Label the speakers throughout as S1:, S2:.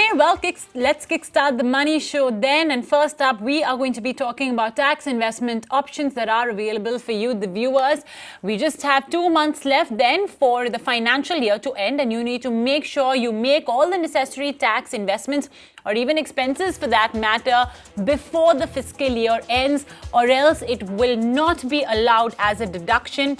S1: Okay, well, let's kickstart the money show then. And first up, we are going to be talking about tax investment options that are available for you, the viewers. We just have 2 months left then for the financial year to end, and you need to make sure you make all the necessary tax investments or even expenses for that matter before the fiscal year ends, or else it will not be allowed as a deduction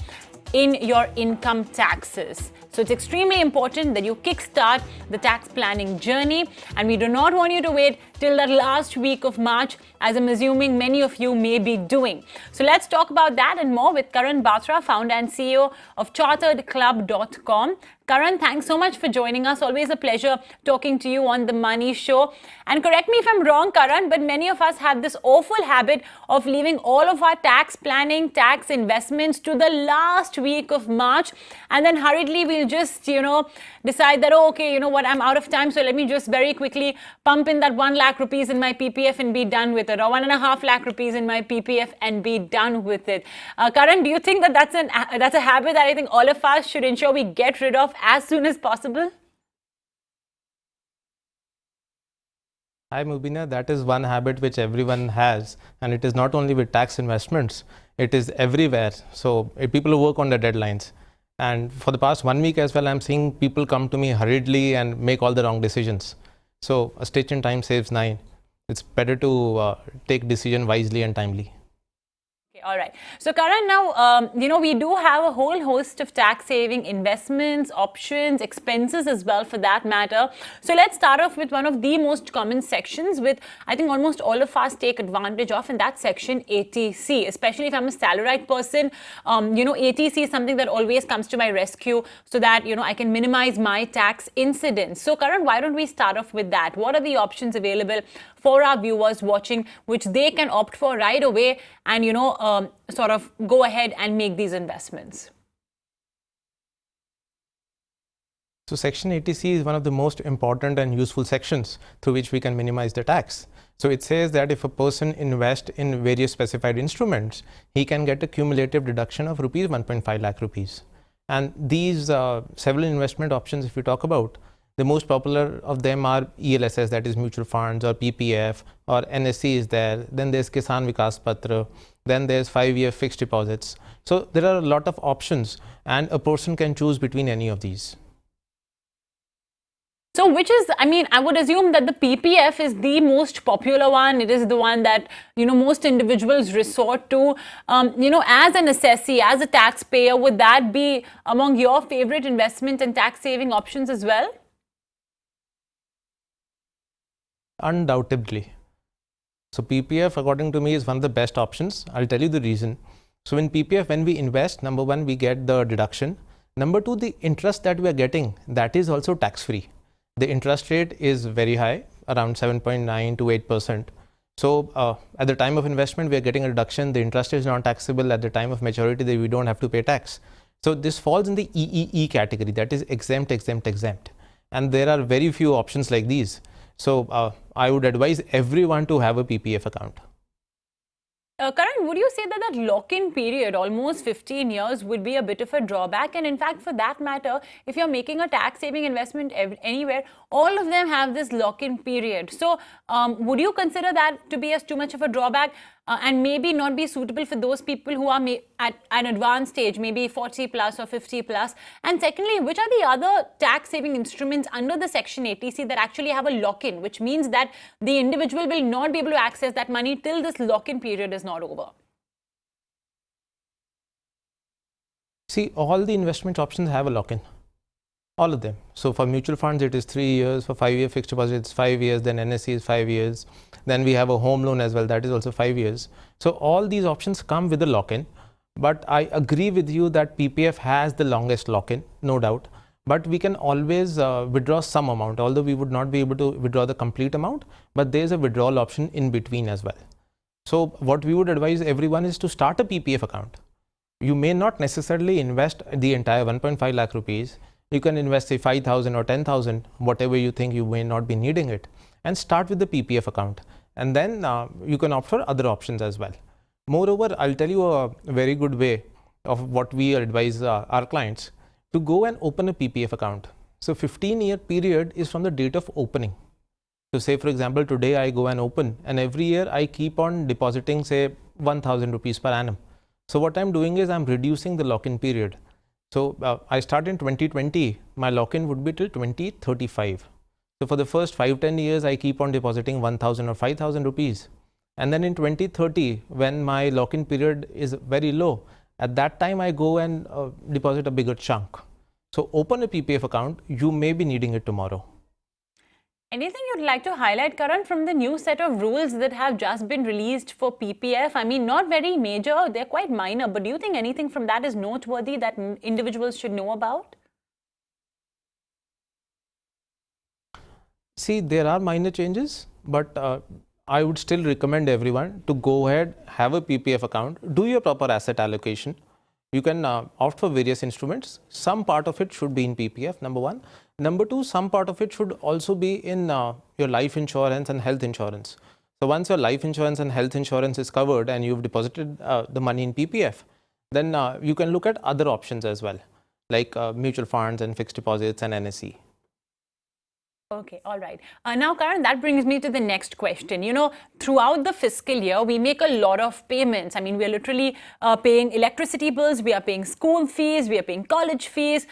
S1: in your income taxes. So it's extremely important that you kickstart the tax planning journey, and we do not want you to wait till the last week of March, as I'm assuming many of you may be doing. So let's talk about that and more with Karan Batra, founder and CEO of charteredclub.com. Karan, thanks so much for joining us. Always a pleasure talking to you on The Money Show. And correct me if I'm wrong, Karan, but many of us have this awful habit of leaving all of our tax planning, tax investments to the last week of March. And then hurriedly we'll just, decide that, oh, okay, you know what, I'm out of time. So let me just very quickly pump in that 1 lakh rupees in my PPF and be done with it, or 1.5 lakh rupees in my PPF and be done with it. Karan, do you think that that's a habit that I think all of us should ensure we get rid of as soon as possible?
S2: Hi Mubina, that is one habit which everyone has, and it is not only with tax investments, it is everywhere. So people who work on the deadlines, and for the past 1 week as well, I'm seeing people come to me hurriedly and make all the wrong decisions. So a stitch in time saves 9. It's better to take decision wisely and timely.
S1: All right. So Karan, now, we do have a whole host of tax saving investments, options, expenses as well for that matter. So let's start off with one of the most common sections, with I think almost all of us take advantage of, and that's section ATC. Especially if I'm a salaried person, ATC is something that always comes to my rescue so that, I can minimize my tax incidents. So Karan, why don't we start off with that? What are the options available for our viewers watching, which they can opt for right away and, sort of go ahead and make these investments?
S2: So section ATC is one of the most important and useful sections through which we can minimize the tax. So it says that if a person invests in various specified instruments, he can get a cumulative deduction of rupees 1.5 lakh rupees. And these several investment options, if we talk about, the most popular of them are ELSS, that is mutual funds, or PPF, or NSC is there. Then there's Kisan Vikas Patra. Then there's 5-year fixed deposits. So there are a lot of options, and a person can choose between any of these.
S1: So I would assume that the PPF is the most popular one. It is the one that, most individuals resort to. As an assessee, as a taxpayer, would that be among your favorite investment and tax saving options as well?
S2: Undoubtedly. So PPF, according to me, is one of the best options. I'll tell you the reason. So in PPF, when we invest, number one, we get the deduction. Number two, the interest that we are getting, that is also tax-free. The interest rate is very high, around 7.9 to 8%. So at the time of investment, we are getting a deduction. The interest is not taxable. At the time of maturity, we don't have to pay tax. So this falls in the EEE category, that is exempt, exempt, exempt. And there are very few options like these. So I would advise everyone to have a PPF account.
S1: Karan, would you say that lock-in period, almost 15 years, would be a bit of a drawback? And in fact, for that matter, if you're making a tax-saving investment anywhere, all of them have this lock-in period. So would you consider that to be as too much of a drawback and maybe not be suitable for those people who are at an advanced stage, maybe 40 plus or 50 plus? And secondly, which are the other tax-saving instruments under the section ATC that actually have a lock-in, which means that the individual will not be able to access that money till this lock-in period is not over?
S2: See, all the investment options have a lock-in. All of them. So for mutual funds, it is 3 years. For 5-year fixed deposit, it's 5 years. Then NSC is 5 years. Then we have a home loan as well. That is also 5 years. So all these options come with a lock-in. But I agree with you that PPF has the longest lock-in, no doubt. But we can always withdraw some amount, although we would not be able to withdraw the complete amount. But there's a withdrawal option in between as well. So what we would advise everyone is to start a PPF account. You may not necessarily invest the entire 1.5 lakh rupees. You can invest say 5,000 or 10,000, whatever you think you may not be needing it, and start with the PPF account. And then you can opt for other options as well. Moreover, I'll tell you a very good way of what we advise our clients to go and open a PPF account. So 15-year period is from the date of opening. So say for example, today I go and open, and every year I keep on depositing say 1000 rupees per annum. So what I'm doing is I'm reducing the lock-in period. So I start in 2020, my lock-in would be till 2035. So for the first 5-10 years, I keep on depositing 1000 or 5000 rupees. And then in 2030, when my lock-in period is very low, at that time I go and deposit a bigger chunk. So open a PPF account, you may be needing it tomorrow.
S1: Anything you'd like to highlight, Karan, from the new set of rules that have just been released for PPF? I mean, not very major, they're quite minor, but do you think anything from that is noteworthy that individuals should know about?
S2: See, there are minor changes, but I would still recommend everyone to go ahead, have a PPF account, do your proper asset allocation. You can opt for various instruments. Some part of it should be in PPF, number one. Number two, some part of it should also be in your life insurance and health insurance. So once your life insurance and health insurance is covered and you've deposited the money in PPF, then you can look at other options as well, like mutual funds and fixed deposits and NSE.
S1: Okay, all right. Now, Karan, that brings me to the next question. You know, throughout the fiscal year, we make a lot of payments. I mean, we're literally paying electricity bills, we are paying school fees, we are paying college fees,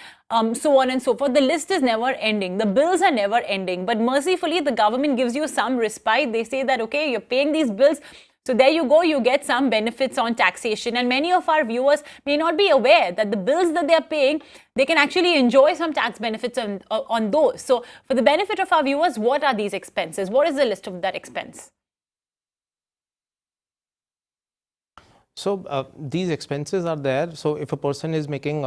S1: so on and so forth. The list is never ending. The bills are never ending. But mercifully, the government gives you some respite. They say that, okay, you're paying these bills. So there you go, you get some benefits on taxation. And many of our viewers may not be aware that the bills that they're paying, they can actually enjoy some tax benefits on those. So for the benefit of our viewers, what are these expenses? What is the list of that expense?
S2: So these expenses are there. So if a person is making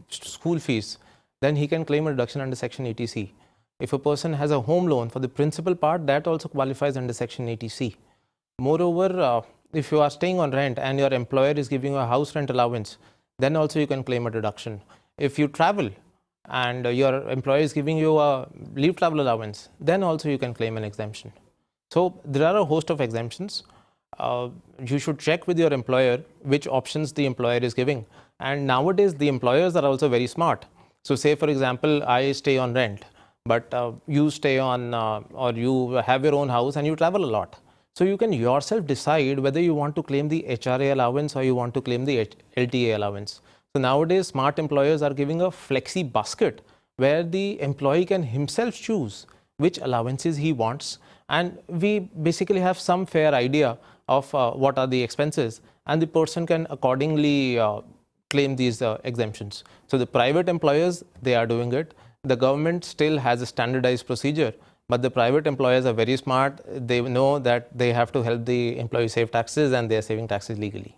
S2: school fees, then he can claim a reduction under Section 80C. If a person has a home loan for the principal part, that also qualifies under Section 80C. Moreover, if you are staying on rent and your employer is giving you a house rent allowance, then also you can claim a deduction. If you travel and your employer is giving you a leave travel allowance, then also you can claim an exemption. So there are a host of exemptions. You should check with your employer which options the employer is giving. And nowadays the employers are also very smart. So say for example, I stay on rent, but you stay on or you have your own house and you travel a lot. So you can yourself decide whether you want to claim the HRA allowance or you want to claim the LTA allowance. So nowadays, smart employers are giving a flexi basket where the employee can himself choose which allowances he wants. And we basically have some fair idea of what are the expenses, and the person can accordingly claim these exemptions. So the private employers, they are doing it. The government still has a standardized procedure. But the private employers are very smart. They know that they have to help the employee save taxes, and they are saving taxes legally.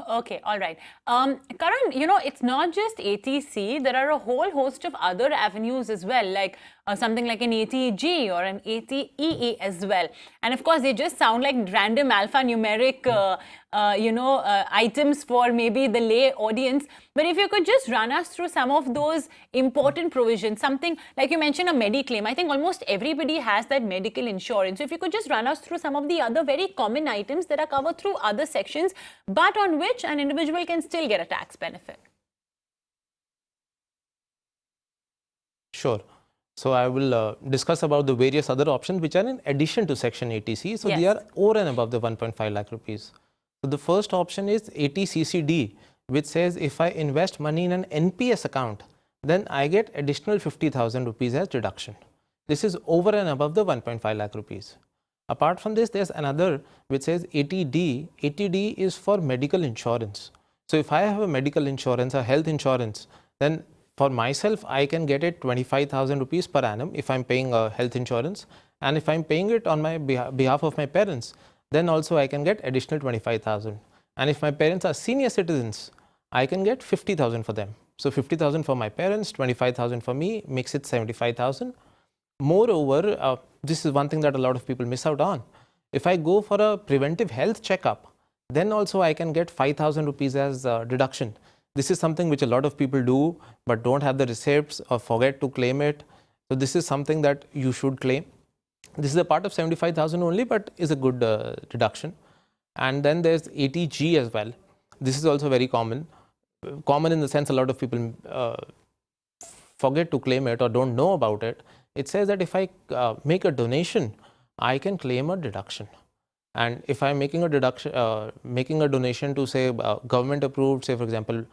S1: Okay, all right. Karan, you know, it's not just ATC. There are a whole host of other avenues as well, like something like an ATG or an ATEE as well. And of course, they just sound like random alphanumeric, items for maybe the lay audience. But if you could just run us through some of those important provisions, something like you mentioned a Mediclaim. I think almost everybody has that medical insurance. So if you could just run us through some of the other very common items that are covered through other sections, but on which an individual can still get a tax benefit.
S2: Sure. So I will discuss about the various other options which are in addition to Section 80C. So
S1: Yes.
S2: they are over and above the 1.5 lakh rupees. So the first option is 80CCD, which says if I invest money in an NPS account, then I get additional 50,000 rupees as deduction. This is over and above the 1.5 lakh rupees. Apart from this, there's another which says 80D. 80D is for medical insurance. So if I have a medical insurance, a health insurance, then for myself, I can get it 25,000 rupees per annum if I'm paying a health insurance. And if I'm paying it on my behalf of my parents, then also I can get additional 25,000. And if my parents are senior citizens, I can get 50,000 for them. So 50,000 for my parents, 25,000 for me, makes it 75,000. Moreover, this is one thing that a lot of people miss out on. If I go for a preventive health checkup, then also I can get 5,000 rupees as deduction. This is something which a lot of people do, but don't have the receipts or forget to claim it. So this is something that you should claim. This is a part of 75,000 only, but is a good deduction. And then there's 80G as well. This is also very common. Common in the sense a lot of people forget to claim it or don't know about it. It says that if I make a donation, I can claim a deduction. And if I'm making a donation to, say, government approved, say for example,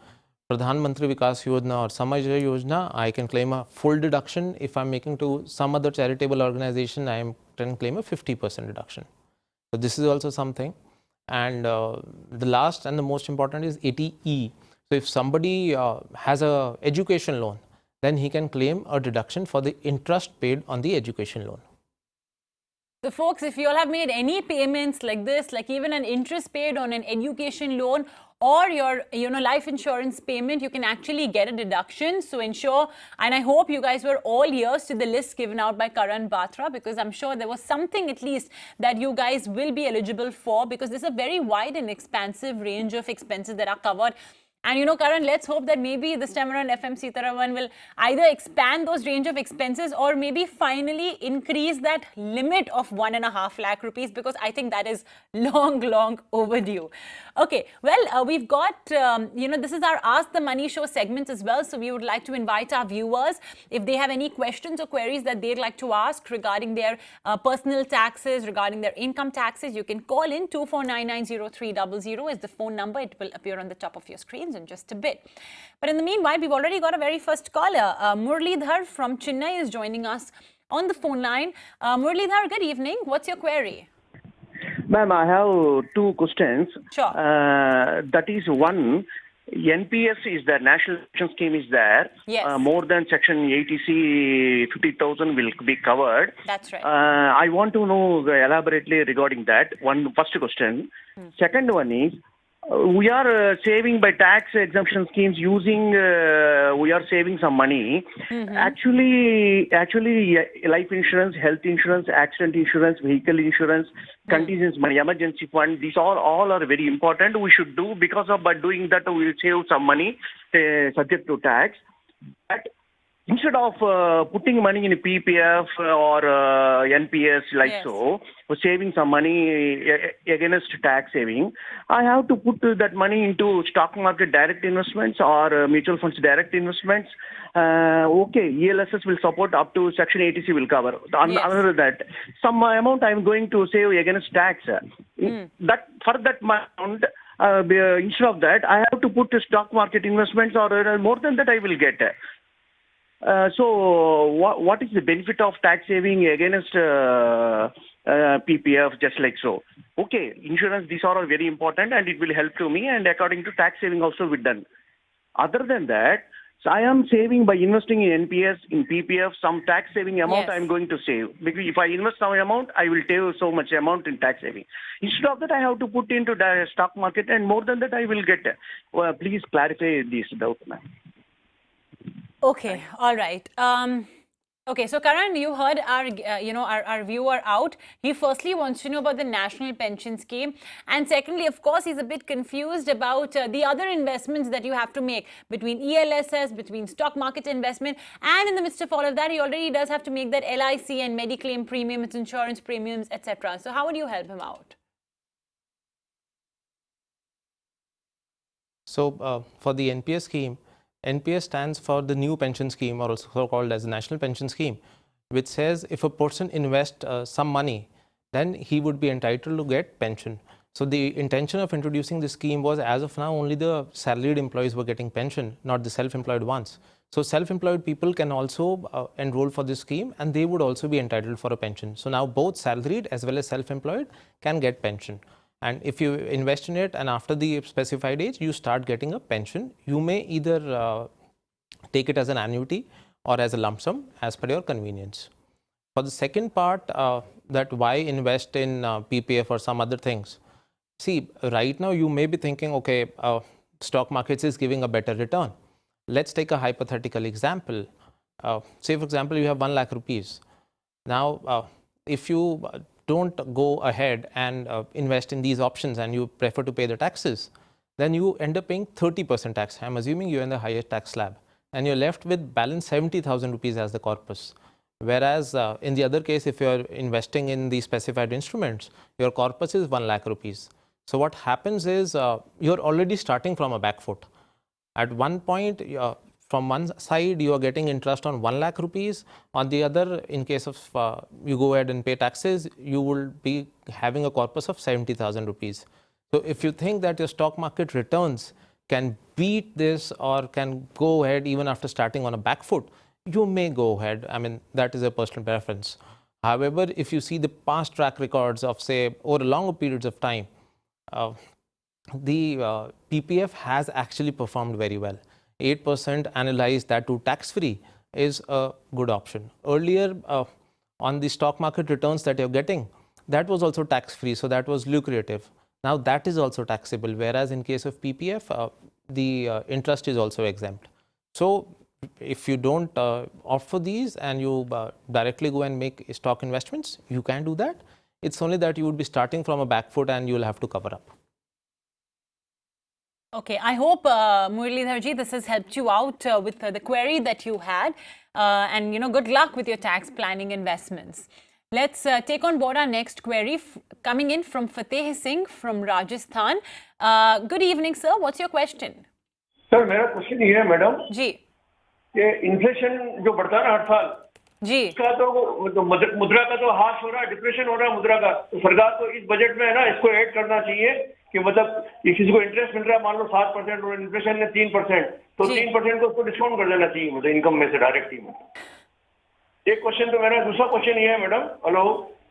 S2: Pradhan Mantri Vikas Yojana or Samaj Yojana, I can claim a full deduction. If I'm making to some other charitable organization, I can claim a 50% deduction. So this is also something. And the last and the most important is 80E. So if somebody has a education loan, then he can claim a deduction for the interest paid on the education loan.
S1: So folks, if you all have made any payments like this, like even an interest paid on an education loan or your life insurance payment, you can actually get a deduction. So ensure, and I hope you guys were all ears to the list given out by Karan Batra, because I'm sure there was something at least that you guys will be eligible for, because there's a very wide and expansive range of expenses that are covered. And Karan, let's hope that maybe this time around FM Sitaraman will either expand those range of expenses or maybe finally increase that limit of 1.5 lakh rupees, because I think that is long overdue. Okay, well, we've got, this is our Ask the Money Show segment as well. So we would like to invite our viewers, if they have any questions or queries that they'd like to ask regarding their personal taxes, regarding their income taxes, you can call in 24990300 is the phone number. It will appear on the top of your screens in just a bit. But in the meanwhile, we've already got a very first caller. Murlidhar from Chennai is joining us on the phone line. Murlidhar, good evening. What's your query?
S3: Ma'am, I have two questions.
S1: Sure.
S3: That is one, NPS is there, National Pension Scheme is there.
S1: Yes.
S3: More than Section 80C, 50,000 will be covered.
S1: That's right.
S3: I want to know elaborately regarding that. First question. Second one is, we are saving by tax exemption schemes using, we are saving some money. Actually, life insurance, health insurance, accident insurance, vehicle insurance, contingency money, emergency fund, these all are very important. We should do, because of by doing that we will save some money subject to tax. But instead of putting money in PPF or NPS so, for saving some money against tax saving, I have to put that money into stock market direct investments or mutual funds direct investments. Okay, ELSS will support up to Section 80C will cover. Other than that, some amount I am going to save against tax. That for that amount, instead of that, I have to put stock market investments, or more than that I will get. So what is the benefit of tax saving against PPF, just like so? Okay, insurance, these are all very important and it will help to me, and according to tax saving also will done. Other than that, so I am saving by investing in NPS, in PPF, some tax saving amount I am going to save. Because if I invest some amount, I will save so much amount in tax saving. Instead of that, I have to put into the stock market, and more than that I will get. Please clarify this doubt, ma'am.
S1: Okay, all right. Okay, so Karan, you heard our, our viewer out. He firstly wants to know about the National Pension Scheme. And secondly, of course, he's a bit confused about the other investments that you have to make between ELSS, between stock market investment. And in the midst of all of that, he already does have to make that LIC and Mediclaim premiums, insurance premiums, etc. So how would you help him out?
S2: So for the NPS scheme, NPS stands for the new pension scheme, or also called as the National Pension Scheme, which says if a person invests some money, then he would be entitled to get pension. So the intention of introducing this scheme was, as of now, only the salaried employees were getting pension, not the self-employed ones. So self-employed people can also enroll for this scheme, and they would also be entitled for a pension. So now both salaried as well as self-employed can get pension. And if you invest in it and after the specified age, you start getting a pension, you may either take it as an annuity or as a lump sum as per your convenience. For the second part, that why invest in PPF or some other things. See, right now you may be thinking, okay, stock markets is giving a better return. Let's take a hypothetical example. Say, for example, you have 1 lakh rupees. Now, if you don't go ahead and invest in these options and you prefer to pay the taxes, then you end up paying 30% tax. I'm assuming you're in the highest tax slab, and you're left with balance 70,000 rupees as the corpus. Whereas in the other case, if you're investing in the specified instruments, your corpus is 1 lakh rupees. So what happens is you're already starting from a back foot. At one point, from one side you are getting interest on 1 lakh rupees, on the other, in case of you go ahead and pay taxes, you will be having a corpus of 70,000 rupees. So if you think that your stock market returns can beat this or can go ahead even after starting on a back foot, you may go ahead. I mean, that is a personal preference. However, if you see the past track records of, say, over longer periods of time, the PPF has actually performed very well. 8% annualized, that too tax-free, is a good option. Earlier, on the stock market returns that you're getting, that was also tax-free, so that was lucrative. Now that is also taxable, whereas in case of PPF, the interest is also exempt. So if you don't opt for these and you directly go and make stock investments, you can do that. It's only that you would be starting from a back foot and you'll have to cover up.
S1: Okay, I hope, Muralidharji, this has helped you out with the query that you had. And, good luck with your tax planning investments. Let's take on board our next query coming in from Fateh Singh from Rajasthan. Good evening, sir. What's your question?
S4: Sir, मेरा question ये है madam
S1: जी
S4: कि inflation जो बढ़ता है ना हर साल
S1: जी
S4: इसका तो मुद्रा का तो हास हो रहा है, डिप्रेशन हो रहा है मुद्रा का, तो सरकार को इस बजट में है ना इसको ऐड करना चाहिए कि मतलब किसी को इंटरेस्ट मिल रहा है मान लो 7% और इन्फ्लेशन है 3%, तो 3% को उसको डिस्काउंट कर देना चाहिए मतलब इनकम में से डायरेक्टली। एक क्वेश्चन तो मेरा, दूसरा क्वेश्चन ये है मैडम, हेलो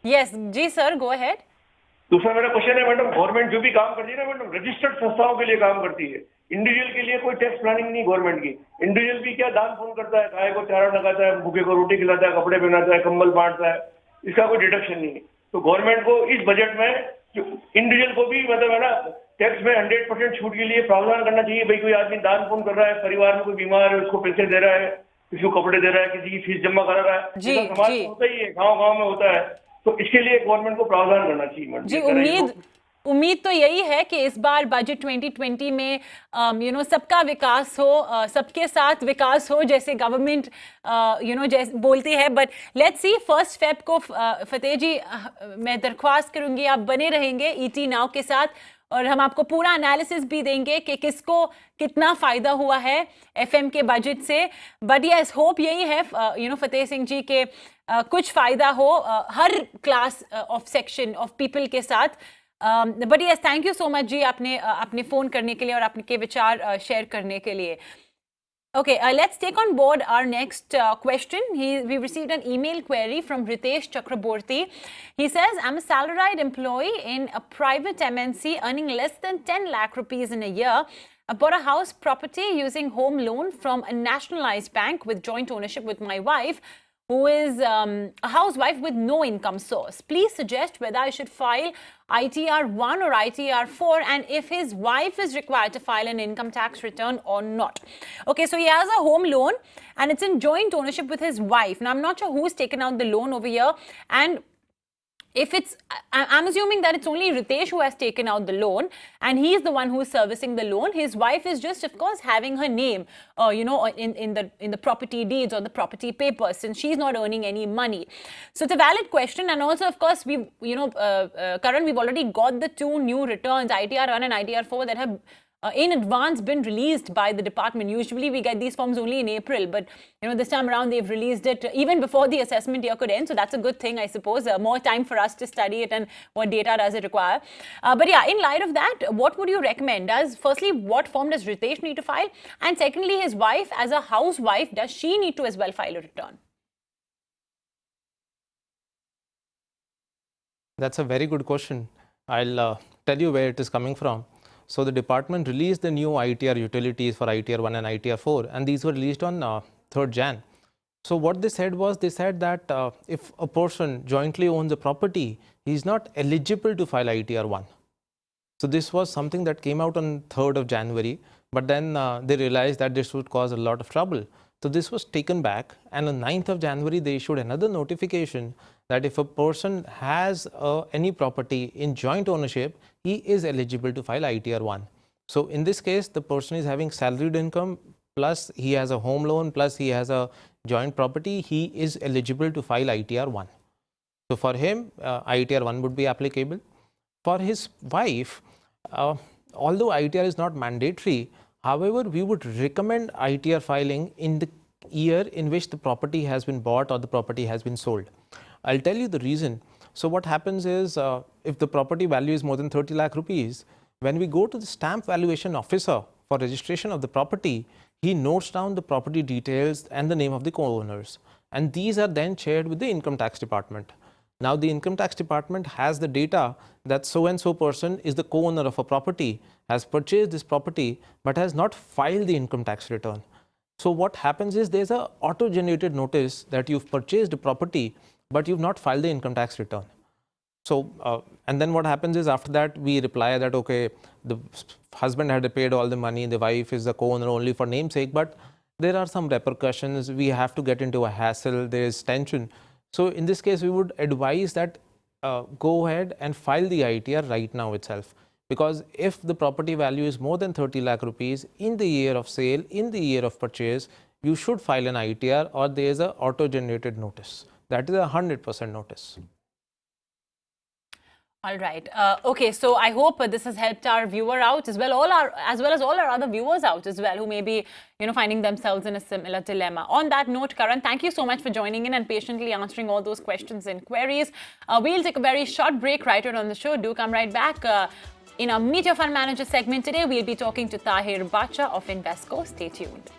S1: यस जी सर, गो अहेड।
S4: दूसरा मेरा क्वेश्चन है मैडम, गवर्नमेंट जो भी काम करती है ना मैडम, रजिस्टर्ड संस्थाओं के लिए काम करती है, इंडिविजुअल के लिए कोई टैक्स प्लानिंग नहीं गवर्नमेंट की। इंडिविजुअल भी क्या दान पुण्य करता है, गाय को चारा लगाता है, भूखे को रोटी खिलाता है, कपड़े पहनाता है, कंबल बांटता है, इसका कोई डिडक्शन नहीं है। तो गवर्नमेंट को इस बजट में इंडिविजुअल को भी मतलब है ना टैक्स में 100% छूट के लिए प्रावधान करना चाहिए। भाई कोई आदमी दान पुण्य कर रहा है, परिवार में कोई बीमार है उसको पैसे दे रहा है, किसी को कपड़े दे रहा है, किसी की फीस जमा करा रहा है, समाज में होता ही है, गाँव में होता है, तो इसके लिए गवर्नमेंट को प्रावधान करना चाहिए।
S1: जी, उम्मीद तो यही है कि इस बार बजट 2020 में सबका विकास हो, सबके साथ विकास हो, जैसे गवर्नमेंट जैसे बोलती है। बट लेट्स सी 1 फेब को फतेह जी मैं दरख्वास्त करूंगी आप बने रहेंगे ईटी नाउ के साथ, और हम आपको पूरा एनालिसिस भी देंगे कि किसको कितना फ़ायदा हुआ है एफएम के बजट से। बट यस, होप यही है फतेह सिंह जी के कुछ फ़ायदा हो हर class of section of people के साथ। But yes, thank you so much जी आपने फ़ोन करने के लिए और आपके विचार शेयर करने के लिए। Okay, let's take on board our next question. We received an email query from Ritesh Chakraborty. He says, I'm a salaried employee in a private MNC earning less than 10 lakh rupees in a year. I bought a house property using home loan from a nationalized bank with joint ownership with my wife, who is a housewife with no income source. Please suggest whether I should file ITR 1 or ITR 4 and if his wife is required to file an income tax return or not. Okay, so he has a home loan and it's in joint ownership with his wife. Now, I'm not sure who's taken out the loan over here, and if it's, I'm assuming that it's only Ritesh who has taken out the loan and he is the one who is servicing the loan. His wife is just, of course, having her name, in the property deeds or the property papers, since she's not earning any money. So it's a valid question. And also, of course, Karan, we've already got the 2 new returns, ITR 1 and ITR 4, that have in advance been released by the department. Usually we get these forms only in April, but this time around they've released it even before the assessment year could end. So that's a good thing, I suppose. More time for us to study it and what data does it require. But yeah, in light of that, what would you recommend? Firstly, what form does Ritesh need to file? And secondly, his wife as a housewife, does she need to as well file a return?
S2: That's a very good question. I'll tell you where it is coming from. So the department released the new ITR utilities for ITR 1 and ITR 4, and these were released on 3rd Jan. So what they said was, they said that if a person jointly owns a property, he is not eligible to file ITR 1. So this was something that came out on 3rd of January, but then they realized that this would cause a lot of trouble. So this was taken back, and on 9th of January, they issued another notification that if a person has any property in joint ownership, he is eligible to file ITR 1. So in this case, the person is having salaried income, plus he has a home loan, plus he has a joint property, he is eligible to file ITR 1. So for him, ITR 1 would be applicable. For his wife, although ITR is not mandatory, However, we would recommend ITR filing in the year in which the property has been bought or the property has been sold. I'll tell you the reason. So what happens is, if the property value is more than 30 lakh rupees, when we go to the stamp valuation officer for registration of the property, he notes down the property details and the name of the co-owners. And these are then shared with the income tax department. Now the income tax department has the data that so and so person is the co-owner of a property, has purchased this property, but has not filed the income tax return. So what happens is there's a auto-generated notice that you've purchased a property, but you've not filed the income tax return. So, and then what happens is after that, we reply that, okay, the husband had paid all the money, the wife is the co-owner only for namesake, but there are some repercussions. We have to get into a hassle, there is tension. So in this case, we would advise that go ahead and file the ITR right now itself. Because if the property value is more than 30 lakh rupees in the year of sale, in the year of purchase, you should file an ITR or there is a auto-generated notice. That is a 100% notice.
S1: All right. Okay. So I hope this has helped our viewer out as well, as well as all our other viewers out as well, who may be, finding themselves in a similar dilemma. On that note, Karan, thank you so much for joining in and patiently answering all those questions and queries. We'll take a very short break right here on the show. Do come right back. In our Meet Your Fund Manager segment today, we'll be talking to Karan Batra of Invesco. Stay tuned.